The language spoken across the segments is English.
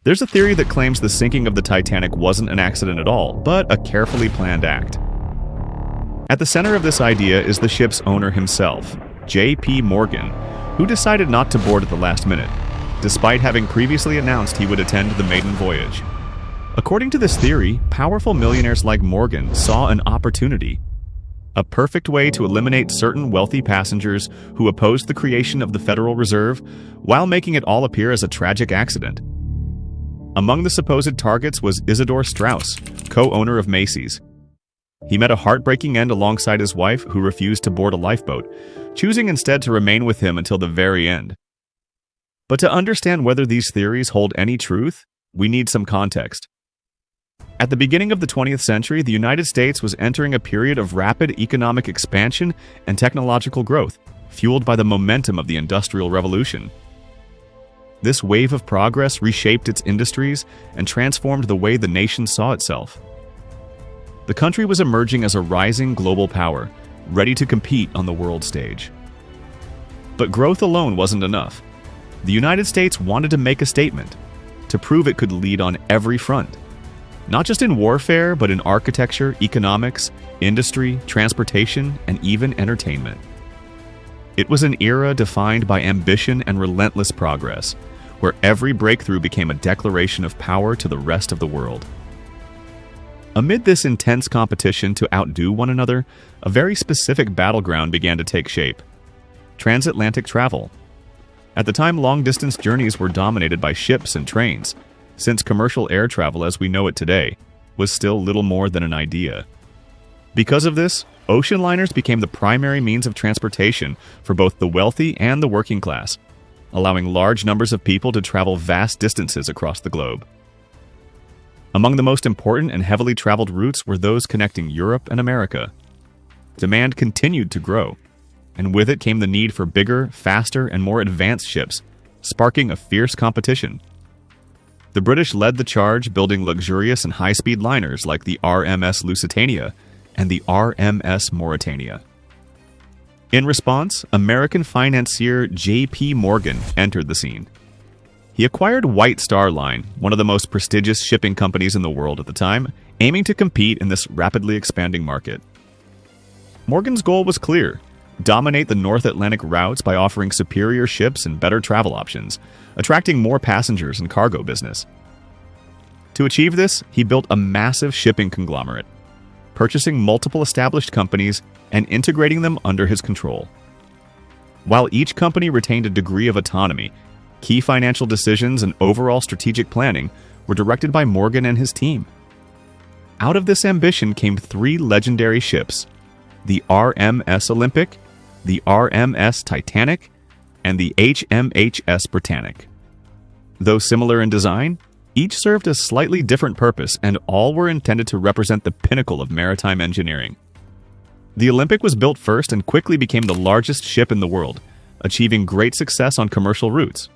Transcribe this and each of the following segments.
There's a theory that claims the sinking of the Titanic wasn't an accident at all, but a carefully planned act. At the center of this idea is the ship's owner himself, J.P. Morgan, who decided not to board at the last minute, despite having previously announced he would attend the maiden voyage. According to this theory, powerful millionaires like Morgan saw an opportunity, a perfect way to eliminate certain wealthy passengers who opposed the creation of the Federal Reserve while making it all appear as a tragic accident. Among the supposed targets was Isidore Straus, co-owner of Macy's. He met a heartbreaking end alongside his wife, who refused to board a lifeboat, choosing instead to remain with him until the very end. But to understand whether these theories hold any truth, we need some context. At the beginning of the 20th century, the United States was entering a period of rapid economic expansion and technological growth, fueled by the momentum of the Industrial Revolution. This wave of progress reshaped its industries and transformed the way the nation saw itself. The country was emerging as a rising global power, ready to compete on the world stage. But growth alone wasn't enough. The United States wanted to make a statement, to prove it could lead on every front. Not just in warfare, but in architecture, economics, industry, transportation, and even entertainment. It was an era defined by ambition and relentless progress, where every breakthrough became a declaration of power to the rest of the world. Amid this intense competition to outdo one another, a very specific battleground began to take shape: transatlantic travel. At the time, long-distance journeys were dominated by ships and trains, since commercial air travel as we know it today was still little more than an idea. Because of this, ocean liners became the primary means of transportation for both the wealthy and the working class, allowing large numbers of people to travel vast distances across the globe. Among the most important and heavily traveled routes were those connecting Europe and America. Demand continued to grow, and with it came the need for bigger, faster, and more advanced ships, sparking a fierce competition. The British led the charge, building luxurious and high-speed liners like the RMS Lusitania and the RMS Mauretania. In response, American financier J.P. Morgan entered the scene. He acquired White Star Line, one of the most prestigious shipping companies in the world at the time, aiming to compete in this rapidly expanding market. Morgan's goal was clear: dominate the North Atlantic routes by offering superior ships and better travel options, attracting more passengers and cargo business. To achieve this, he built a massive shipping conglomerate, purchasing multiple established companies and integrating them under his control. While each company retained a degree of autonomy, key financial decisions and overall strategic planning were directed by Morgan and his team. Out of this ambition came three legendary ships: the RMS Olympic, the RMS Titanic, and the HMHS Britannic. Though similar in design, each served a slightly different purpose, and all were intended to represent the pinnacle of maritime engineering. The Olympic was built first and quickly became the largest ship in the world, achieving great success on commercial routes.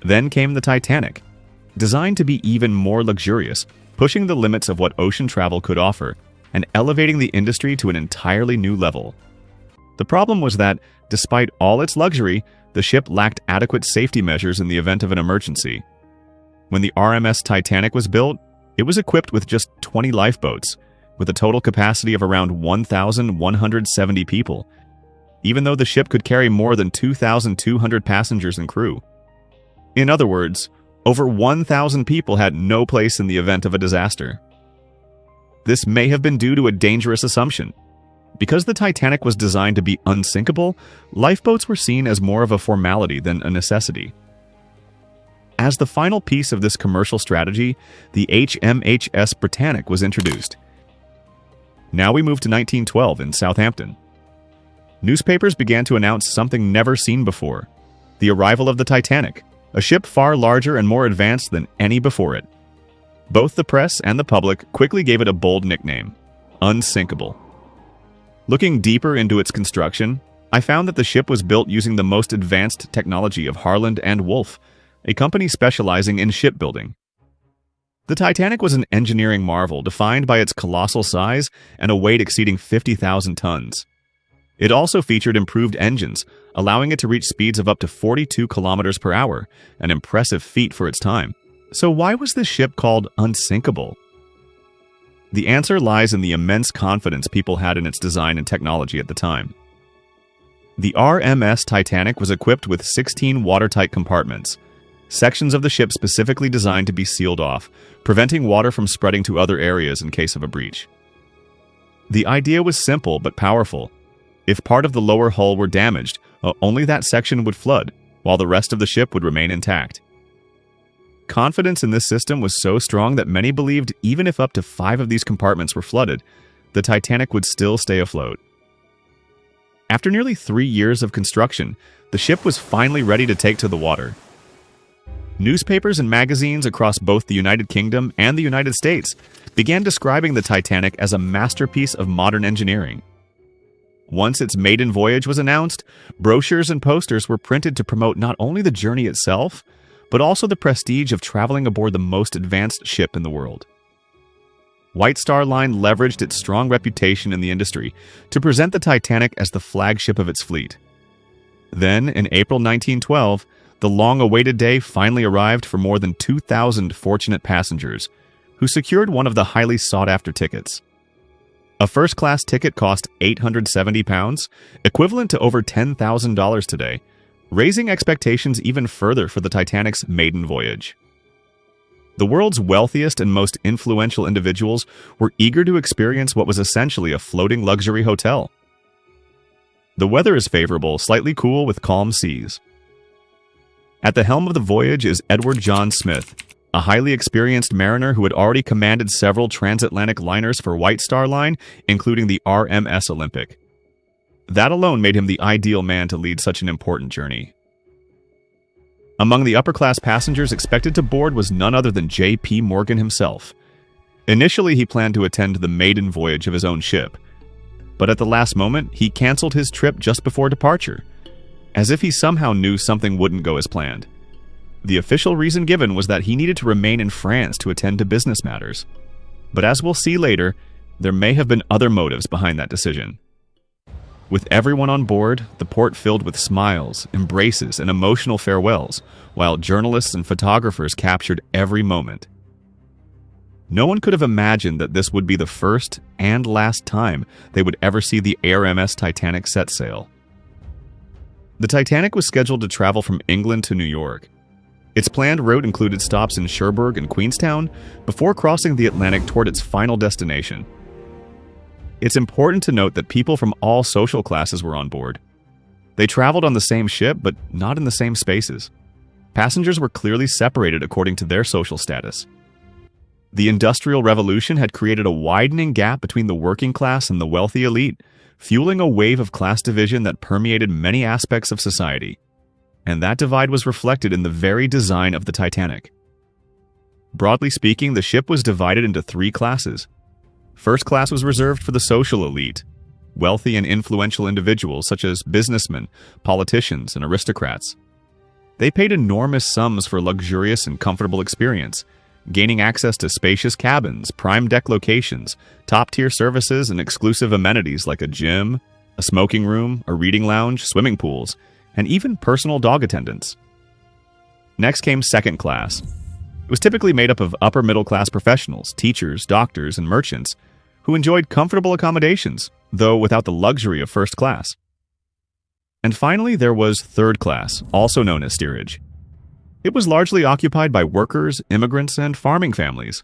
Then came the Titanic, designed to be even more luxurious, pushing the limits of what ocean travel could offer, and elevating the industry to an entirely new level. The problem was that, despite all its luxury, the ship lacked adequate safety measures in the event of an emergency. When the RMS Titanic was built, it was equipped with just 20 lifeboats, with a total capacity of around 1,170 people, even though the ship could carry more than 2,200 passengers and crew. In other words, over 1,000 people had no place in the event of a disaster. This may have been due to a dangerous assumption. Because the Titanic was designed to be unsinkable, lifeboats were seen as more of a formality than a necessity. As the final piece of this commercial strategy, the HMHS Britannic was introduced. Now we move to 1912 in Southampton. Newspapers began to announce something never seen before: the arrival of the Titanic, a ship far larger and more advanced than any before it. Both the press and the public quickly gave it a bold nickname: unsinkable. Looking deeper into its construction, I found that the ship was built using the most advanced technology of Harland and Wolff, a company specializing in shipbuilding. The Titanic was an engineering marvel defined by its colossal size and a weight exceeding 50,000 tons. It also featured improved engines, allowing it to reach speeds of up to 42 kilometers per hour, an impressive feat for its time. So why was this ship called unsinkable? The answer lies in the immense confidence people had in its design and technology at the time. The RMS Titanic was equipped with 16 watertight compartments, sections of the ship specifically designed to be sealed off, preventing water from spreading to other areas in case of a breach. The idea was simple but powerful. If part of the lower hull were damaged, only that section would flood, while the rest of the ship would remain intact. Confidence in this system was so strong that many believed even if up to 5 of these compartments were flooded, the Titanic would still stay afloat. After nearly 3 years of construction, the ship was finally ready to take to the water. Newspapers and magazines across both the United Kingdom and the United States began describing the Titanic as a masterpiece of modern engineering. Once its maiden voyage was announced, brochures and posters were printed to promote not only the journey itself, but also the prestige of traveling aboard the most advanced ship in the world. White Star Line leveraged its strong reputation in the industry to present the Titanic as the flagship of its fleet. Then, in April 1912, the long-awaited day finally arrived for more than 2,000 fortunate passengers, who secured one of the highly sought-after tickets. A first-class ticket cost £870, equivalent to over $10,000 today, raising expectations even further for the Titanic's maiden voyage. The world's wealthiest and most influential individuals were eager to experience what was essentially a floating luxury hotel. The weather is favorable, slightly cool with calm seas. At the helm of the voyage is Edward John Smith, a highly experienced mariner who had already commanded several transatlantic liners for White Star Line, including the RMS Olympic. That alone made him the ideal man to lead such an important journey. Among the upper-class passengers expected to board was none other than J.P. Morgan himself. Initially, he planned to attend the maiden voyage of his own ship, but at the last moment, he canceled his trip just before departure, as if he somehow knew something wouldn't go as planned. The official reason given was that he needed to remain in France to attend to business matters. But as we'll see later, there may have been other motives behind that decision. With everyone on board, the port filled with smiles, embraces, and emotional farewells, while journalists and photographers captured every moment. No one could have imagined that this would be the first and last time they would ever see the RMS Titanic set sail. The Titanic was scheduled to travel from England to New York. Its planned route included stops in Cherbourg and Queenstown before crossing the Atlantic toward its final destination. It's important to note that people from all social classes were on board. They traveled on the same ship, but not in the same spaces. Passengers were clearly separated according to their social status. The Industrial Revolution had created a widening gap between the working class and the wealthy elite, fueling a wave of class division that permeated many aspects of society. And that divide was reflected in the very design of the Titanic. Broadly speaking, the ship was divided into 3 classes. First class was reserved for the social elite, wealthy and influential individuals such as businessmen, politicians, and aristocrats. They paid enormous sums for luxurious and comfortable experience, gaining access to spacious cabins, prime deck locations, top-tier services, and exclusive amenities like a gym, a smoking room, a reading lounge, swimming pools, and even personal dog attendants. Next came second class. It was typically made up of upper-middle-class professionals, teachers, doctors, and merchants who enjoyed comfortable accommodations, though without the luxury of first class. And finally, there was third class, also known as steerage. It was largely occupied by workers, immigrants, and farming families.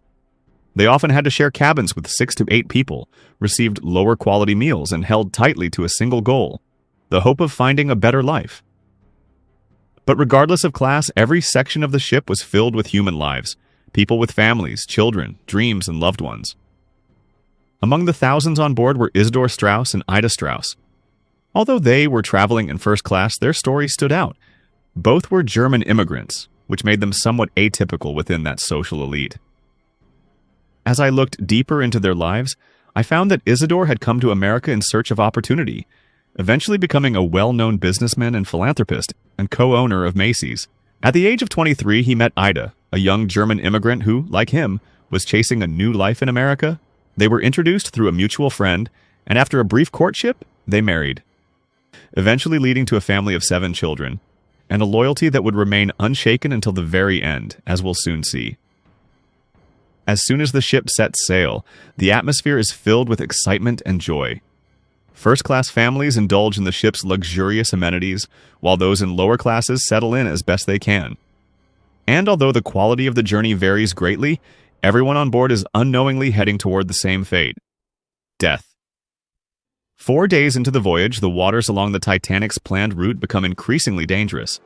They often had to share cabins with 6 to 8 people, received lower-quality meals, and held tightly to a single goal: the hope of finding a better life. But regardless of class, every section of the ship was filled with human lives, people with families, children, dreams, and loved ones. Among the thousands on board were Isidor Straus and Ida Straus. Although they were traveling in first class, their story stood out. Both were German immigrants, which made them somewhat atypical within that social elite. As I looked deeper into their lives, I found that Isidor had come to America in search of opportunity, eventually becoming a well-known businessman and philanthropist and co-owner of Macy's. At the age of 23, he met Ida, a young German immigrant who, like him, was chasing a new life in America. They were introduced through a mutual friend, and after a brief courtship, they married, eventually leading to a family of 7 children. and a loyalty that would remain unshaken until the very end, as we'll soon see. As soon as the ship sets sail, the atmosphere is filled with excitement and joy. First-class families indulge in the ship's luxurious amenities, while those in lower classes settle in as best they can. And although the quality of the journey varies greatly, everyone on board is unknowingly heading toward the same fate: death. 4 days into the voyage, the waters along the Titanic's planned route become increasingly dangerous.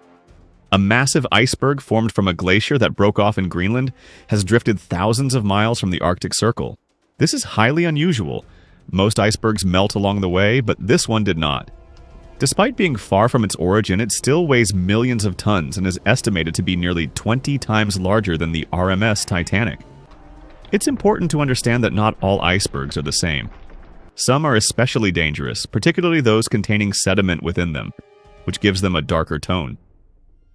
A massive iceberg formed from a glacier that broke off in Greenland has drifted thousands of miles from the Arctic Circle. This is highly unusual. Most icebergs melt along the way, but this one did not. Despite being far from its origin, it still weighs millions of tons and is estimated to be nearly 20 times larger than the RMS Titanic. It's important to understand that not all icebergs are the same. Some are especially dangerous, particularly those containing sediment within them, which gives them a darker tone.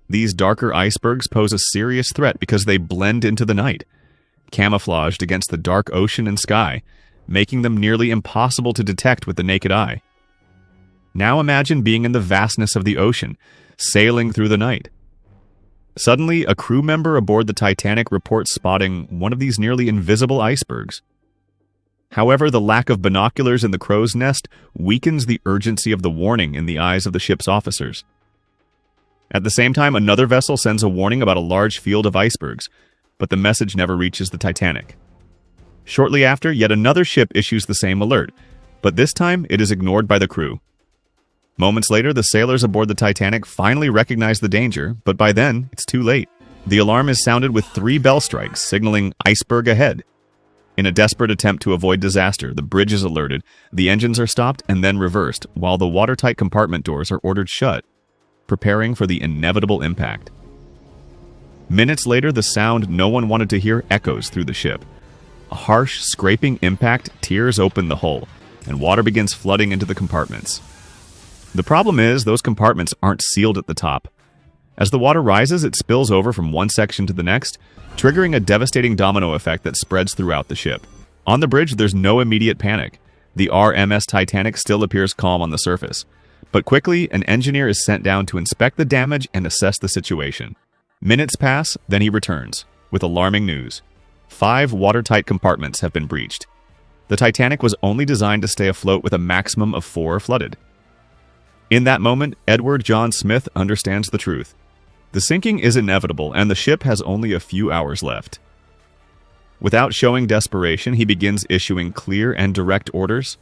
These darker icebergs pose a serious threat because they blend into the night, camouflaged against the dark ocean and sky, making them nearly impossible to detect with the naked eye. Now imagine being in the vastness of the ocean, sailing through the night. Suddenly, a crew member aboard the Titanic reports spotting one of these nearly invisible icebergs. However, the lack of binoculars in the crow's nest weakens the urgency of the warning in the eyes of the ship's officers. At the same time, another vessel sends a warning about a large field of icebergs, but the message never reaches the Titanic. Shortly after, yet another ship issues the same alert, but this time it is ignored by the crew. Moments later, the sailors aboard the Titanic finally recognize the danger, but by then, it's too late. The alarm is sounded with 3 bell strikes, signaling iceberg ahead. In a desperate attempt to avoid disaster, the bridge is alerted, the engines are stopped and then reversed, while the watertight compartment doors are ordered shut, preparing for the inevitable impact. Minutes later, the sound no one wanted to hear echoes through the ship. A harsh, scraping impact tears open the hull, and water begins flooding into the compartments. The problem is, those compartments aren't sealed at the top. As the water rises, it spills over from one section to the next, triggering a devastating domino effect that spreads throughout the ship. On the bridge, there's no immediate panic. The RMS Titanic still appears calm on the surface. But quickly, an engineer is sent down to inspect the damage and assess the situation. Minutes pass, then he returns, with alarming news. 5 watertight compartments have been breached. The Titanic was only designed to stay afloat with a maximum of 4 flooded. In that moment, Edward John Smith understands the truth. The sinking is inevitable, and the ship has only a few hours left. Without showing desperation, he begins issuing clear and direct orders.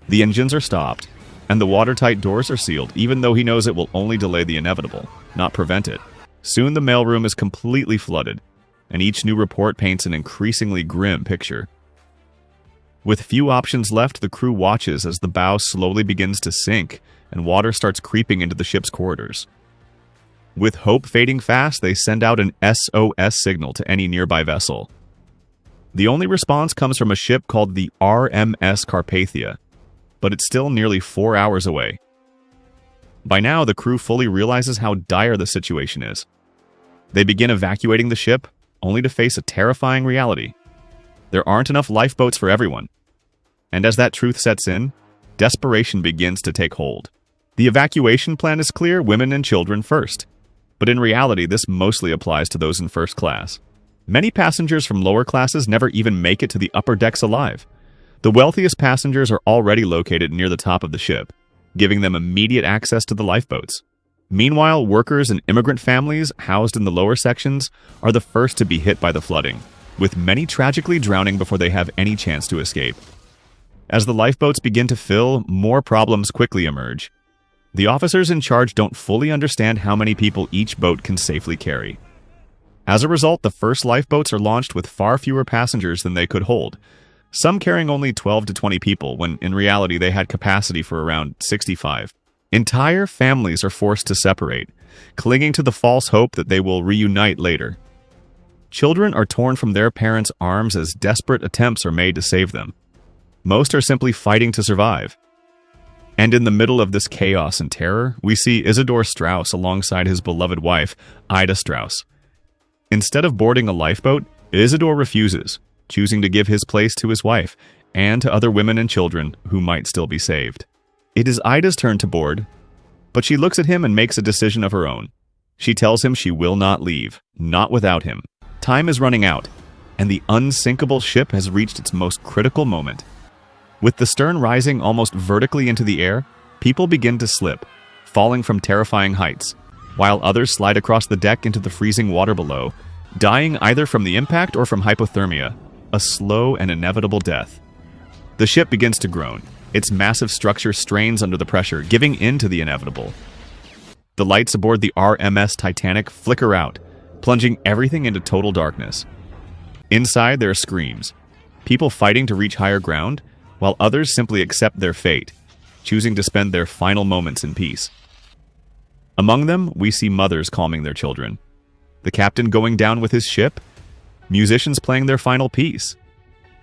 The engines are stopped, and the watertight doors are sealed, even though he knows it will only delay the inevitable, not prevent it. Soon the mailroom is completely flooded, and each new report paints an increasingly grim picture. With few options left, the crew watches as the bow slowly begins to sink, and water starts creeping into the ship's corridors. With hope fading fast, they send out an SOS signal to any nearby vessel. The only response comes from a ship called the RMS Carpathia, but it's still nearly 4 hours away. By now, the crew fully realizes how dire the situation is. They begin evacuating the ship, only to face a terrifying reality. There aren't enough lifeboats for everyone. And as that truth sets in, desperation begins to take hold. The evacuation plan is clear: women and children first. But in reality, this mostly applies to those in first class. Many passengers from lower classes never even make it to the upper decks alive. The wealthiest passengers are already located near the top of the ship, giving them immediate access to the lifeboats. Meanwhile, workers and immigrant families housed in the lower sections are the first to be hit by the flooding, with many tragically drowning before they have any chance to escape. As the lifeboats begin to fill, more problems quickly emerge. The officers in charge don't fully understand how many people each boat can safely carry. As a result, the first lifeboats are launched with far fewer passengers than they could hold, some carrying only 12 to 20 people, when in reality they had capacity for around 65. Entire families are forced to separate, clinging to the false hope that they will reunite later. Children are torn from their parents' arms as desperate attempts are made to save them. Most are simply fighting to survive. And in the middle of this chaos and terror, we see Isidor Strauss alongside his beloved wife, Ida Strauss. Instead of boarding a lifeboat, Isidor refuses, choosing to give his place to his wife and to other women and children who might still be saved. It is Ida's turn to board, but she looks at him and makes a decision of her own. She tells him she will not leave, not without him. Time is running out, and the unsinkable ship has reached its most critical moment. With the stern rising almost vertically into the air, people begin to slip, falling from terrifying heights, while others slide across the deck into the freezing water below, dying either from the impact or from hypothermia, a slow and inevitable death. The ship begins to groan. Its massive structure strains under the pressure, giving in to the inevitable. The lights aboard the RMS Titanic flicker out, plunging everything into total darkness. Inside, there are screams, people fighting to reach higher ground, while others simply accept their fate, choosing to spend their final moments in peace. Among them, we see mothers calming their children, the captain going down with his ship, musicians playing their final piece,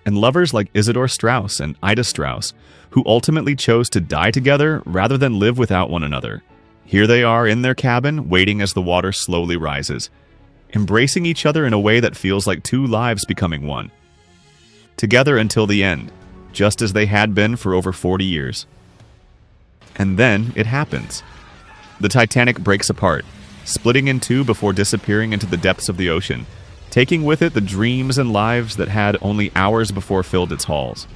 and lovers like Isidor Straus and Ida Straus, who ultimately chose to die together rather than live without one another. Here they are in their cabin, waiting as the water slowly rises, embracing each other in a way that feels like two lives becoming one. Together until the end, just as they had been for over 40 years. And then it happens. The Titanic breaks apart, splitting in two before disappearing into the depths of the ocean, taking with it the dreams and lives that had only hours before filled its halls.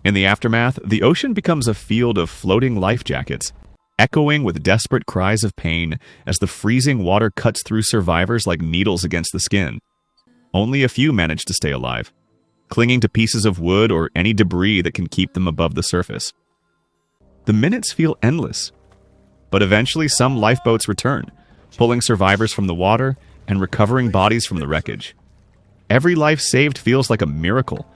In the aftermath, the ocean becomes a field of floating life jackets, echoing with desperate cries of pain as the freezing water cuts through survivors like needles against the skin. Only a few manage to stay alive, clinging to pieces of wood or any debris that can keep them above the surface. The minutes feel endless, but eventually some lifeboats return, pulling survivors from the water and recovering bodies from the wreckage. Every life saved feels like a miracle,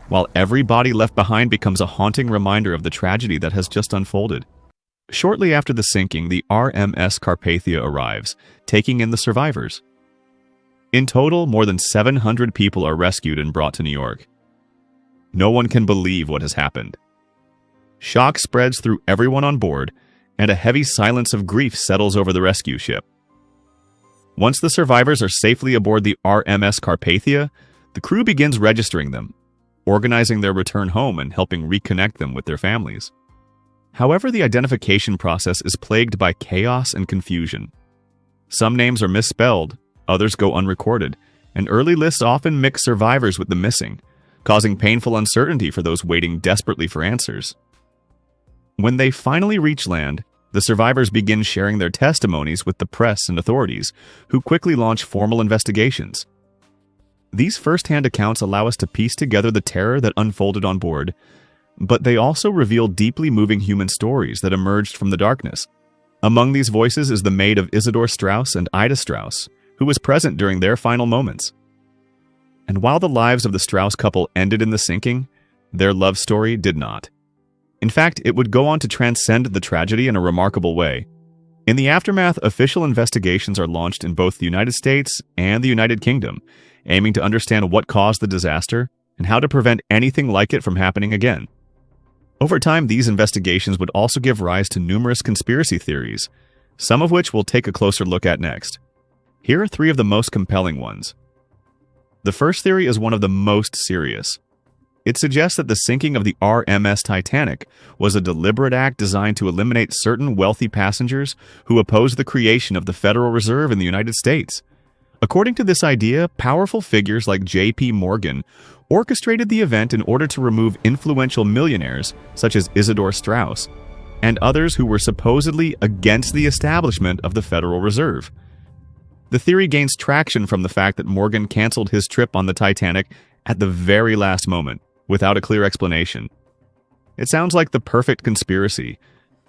while every body left behind becomes a haunting reminder of the tragedy that has just unfolded. Shortly after the sinking, the RMS Carpathia arrives, taking in the survivors. In total, more than 700 people are rescued and brought to New York. No one can believe what has happened. Shock spreads through everyone on board, and a heavy silence of grief settles over the rescue ship. Once the survivors are safely aboard the RMS Carpathia, the crew begins registering them, organizing their return home and helping reconnect them with their families. However, the identification process is plagued by chaos and confusion. Some names are misspelled, others go unrecorded, and early lists often mix survivors with the missing, causing painful uncertainty for those waiting desperately for answers. When they finally reach land, the survivors begin sharing their testimonies with the press and authorities, who quickly launch formal investigations. These first-hand accounts allow us to piece together the terror that unfolded on board, but they also reveal deeply moving human stories that emerged from the darkness. Among these voices is the maid of Isidor Straus and Ida Straus, who was present during their final moments. And while the lives of the Straus couple ended in the sinking, their love story did not. In fact, it would go on to transcend the tragedy in a remarkable way. In the aftermath, official investigations are launched in both the United States and the United Kingdom, aiming to understand what caused the disaster and how to prevent anything like it from happening again. Over time, these investigations would also give rise to numerous conspiracy theories, some of which we'll take a closer look at next. Here are three of the most compelling ones. The first theory is one of the most serious. It suggests that the sinking of the RMS Titanic was a deliberate act designed to eliminate certain wealthy passengers who opposed the creation of the Federal Reserve in the United States. According to this idea, powerful figures like J.P. Morgan orchestrated the event in order to remove influential millionaires such as Isidor Straus and others who were supposedly against the establishment of the Federal Reserve. The theory gains traction from the fact that Morgan canceled his trip on the Titanic at the very last moment, without a clear explanation. It sounds like the perfect conspiracy: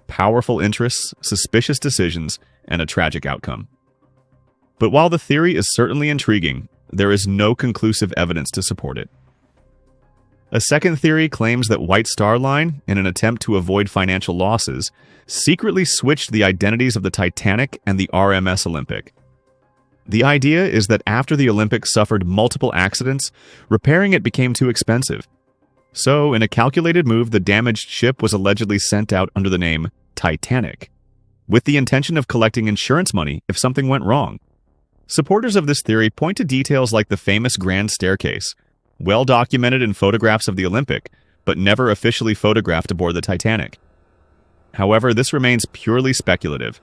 powerful interests, suspicious decisions, and a tragic outcome. But while the theory is certainly intriguing, there is no conclusive evidence to support it. A second theory claims that White Star Line, in an attempt to avoid financial losses, secretly switched the identities of the Titanic and the RMS Olympic. The idea is that after the Olympic suffered multiple accidents, repairing it became too expensive. So, in a calculated move, the damaged ship was allegedly sent out under the name Titanic, with the intention of collecting insurance money if something went wrong. Supporters of this theory point to details like the famous Grand Staircase, well documented in photographs of the Olympic, but never officially photographed aboard the Titanic. However, this remains purely speculative.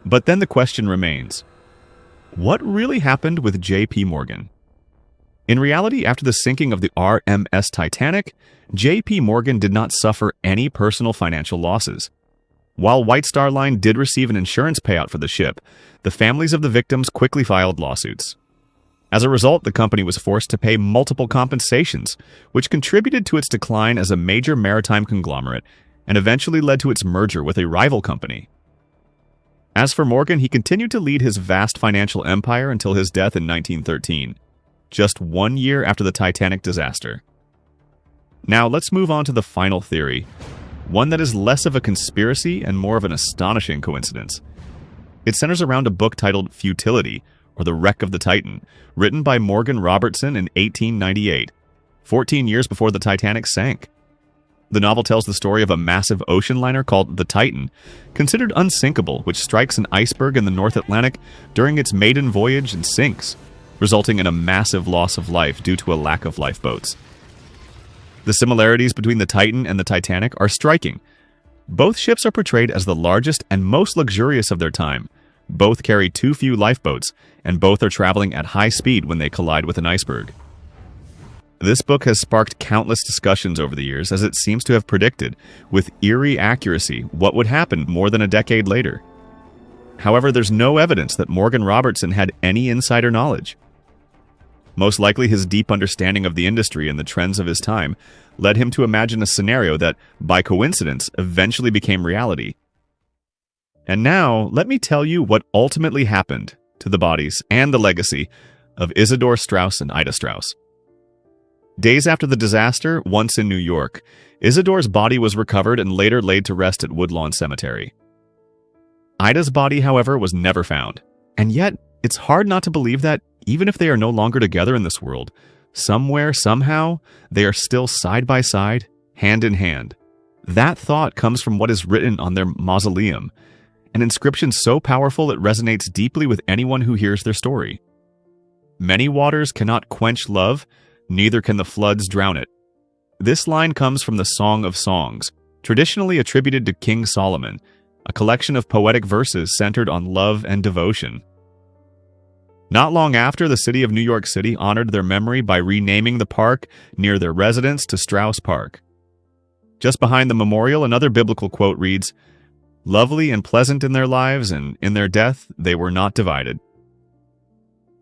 But then the question remains, what really happened with J.P. Morgan? In reality, after the sinking of the RMS Titanic, J.P. Morgan did not suffer any personal financial losses. While White Star Line did receive an insurance payout for the ship, the families of the victims quickly filed lawsuits. As a result, the company was forced to pay multiple compensations, which contributed to its decline as a major maritime conglomerate and eventually led to its merger with a rival company. As for Morgan, he continued to lead his vast financial empire until his death in 1913, just 1 year after the Titanic disaster. Now let's move on to the final theory, one that is less of a conspiracy and more of an astonishing coincidence. It centers around a book titled Futility, or The Wreck of the Titan, written by Morgan Robertson in 1898, 14 years before the Titanic sank. The novel tells the story of a massive ocean liner called the Titan, considered unsinkable, which strikes an iceberg in the North Atlantic during its maiden voyage and sinks, resulting in a massive loss of life due to a lack of lifeboats. The similarities between the Titan and the Titanic are striking. Both ships are portrayed as the largest and most luxurious of their time. Both carry too few lifeboats, and both are traveling at high speed when they collide with an iceberg. This book has sparked countless discussions over the years, as it seems to have predicted, with eerie accuracy, what would happen more than a decade later. However, there's no evidence that Morgan Robertson had any insider knowledge. Most likely, his deep understanding of the industry and the trends of his time led him to imagine a scenario that, by coincidence, eventually became reality. And now, let me tell you what ultimately happened to the bodies and the legacy of Isidor Straus and Ida Straus. Days after the disaster, once in New York, Isidor's body was recovered and later laid to rest at Woodlawn Cemetery. Ida's body, however, was never found. And yet, it's hard not to believe that, even if they are no longer together in this world, somewhere, somehow, they are still side by side, hand in hand. That thought comes from what is written on their mausoleum, an inscription so powerful it resonates deeply with anyone who hears their story. Many waters cannot quench love, neither can the floods drown it. This line comes from the Song of Songs, traditionally attributed to King Solomon, a collection of poetic verses centered on love and devotion. Not long after, the city of New York City honored their memory by renaming the park near their residence to Straus Park. Just behind the memorial, another biblical quote reads, "Lovely and pleasant in their lives, and in their death they were not divided."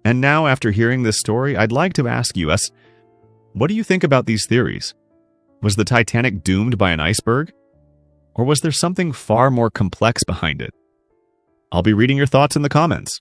And now, after hearing this story, I'd like to ask you, what do you think about these theories? Was the Titanic doomed by an iceberg? Or was there something far more complex behind it? I'll be reading your thoughts in the comments.